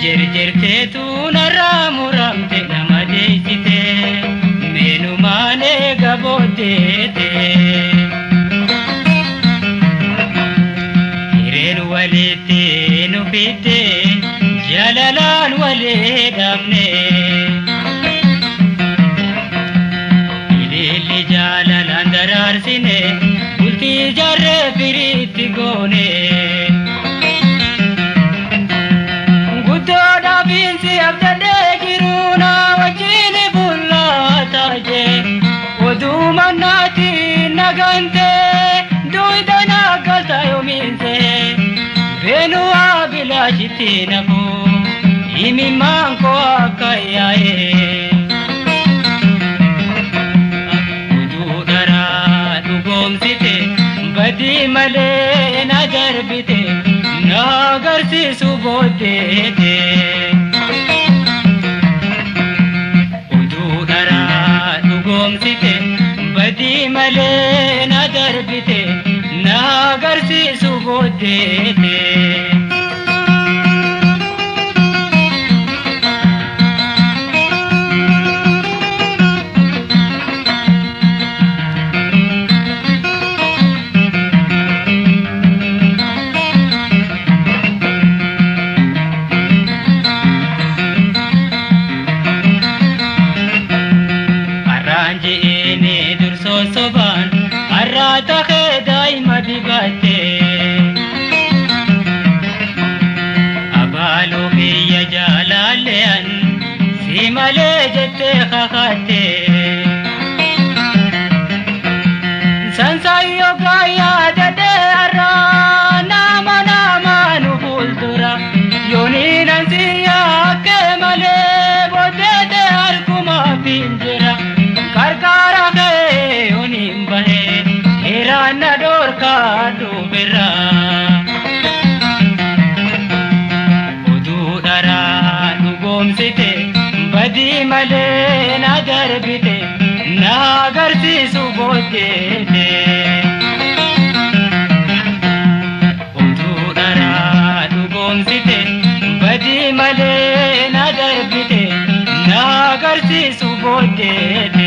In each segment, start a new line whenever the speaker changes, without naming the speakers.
jirteetu narraa muramte nama deessite meenumaanee gabootteete hireen walitti nu fitte jalalaan walii dhabne ililli jalalaan daraarsine bultii jarree firiitti goone Odumanati nagante duidana galta yominse benu abilashiti nabu imi manko akayae ududara dugomsite badi male nadarbite nagarsi subodete badi male na darbite na garsi subodete soban arrata khedai madibate abalu hiya jalalean simale jette khakhate sansayo gaya dade arra nama nama nubuldura yoni nansiya kemale bodete arkuma pinjira karkara Irana dorka dubira ududara dugomsite badi male na darbite na garsi subodete ududara dugomsite badi male na darbite na garsi subodete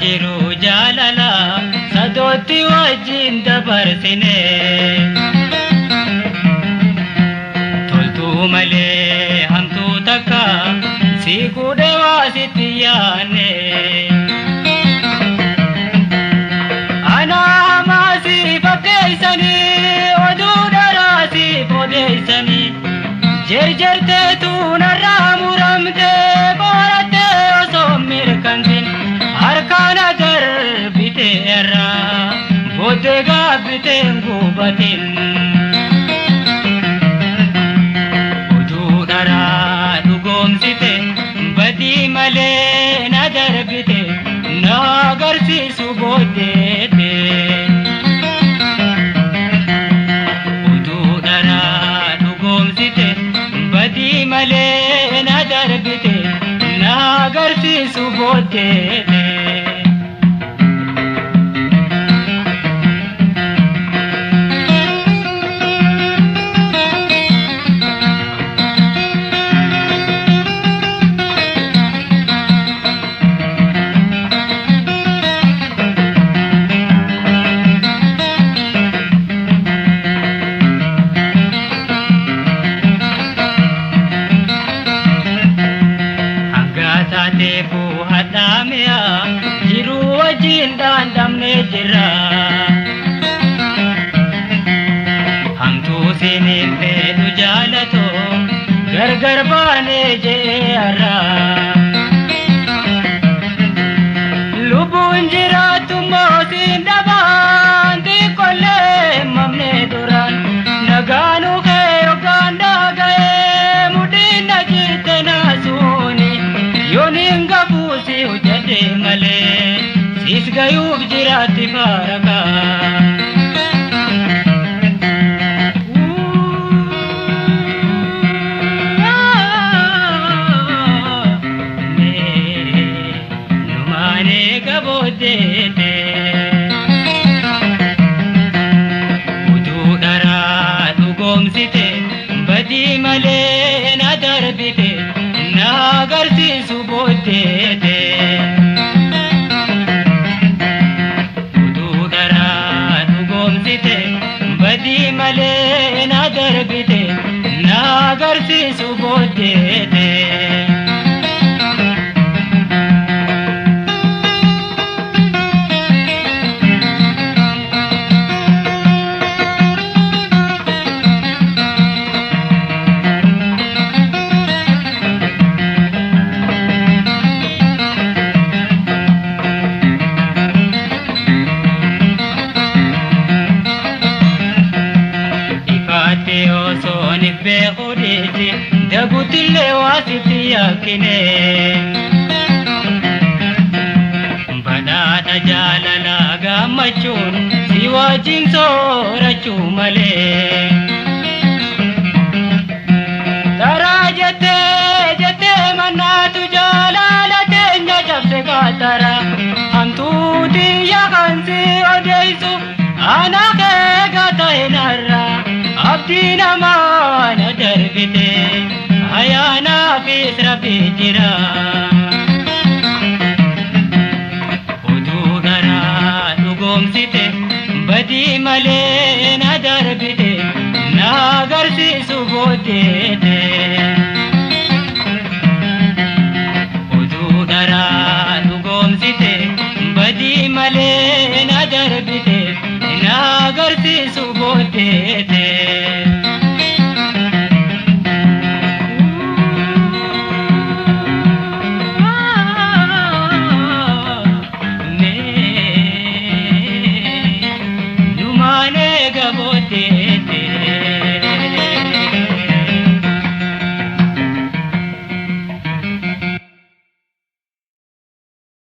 jiru jalala sadoti wajin dabarsine toltu male hamtu taka si kude wasitiyane ana masi bakeisani odudara bodeisani jerjerte tu naramuramte borate osomir kantin arkana darbite era bodega bitengu batin ududara dugomsite badi male na darbite na garsi subodete ududara dugomsite badi male na darbite na garsi subodete Debu hadamya jiru wajin dandamne jira hamtu sinin pedu jalato gargar bane je ara lubun jira tumo sindaban di kolle mamne duran naganu ke oganda gae mudina jitena suni yoninga pusi hojjete malee siis gayuuf jiraatti faaraka. Numaane gabooddeete utuu dharaa dhugoomsite badii malee na darbite na agarsiisu booddeete. Utuu dharaa dhugoomsite badii malee na darbite na agarsiisu booddeete. Osoo nibbee qodeeti daguutillee waasitti yakkine badhaadha jaalalaa gammachuun si wajjin soorachuu malee. Dharaa jettee mannaatu jaalala teenya cabse kaatara hamtuu xiyya kan si odeessu ana kee gata hin har'a. Abdii namaa na darbite ayyaanaafis rabbii jira. Utuu dharaa dhugoomsite badii malee na darbite na agarsiisu booddeete.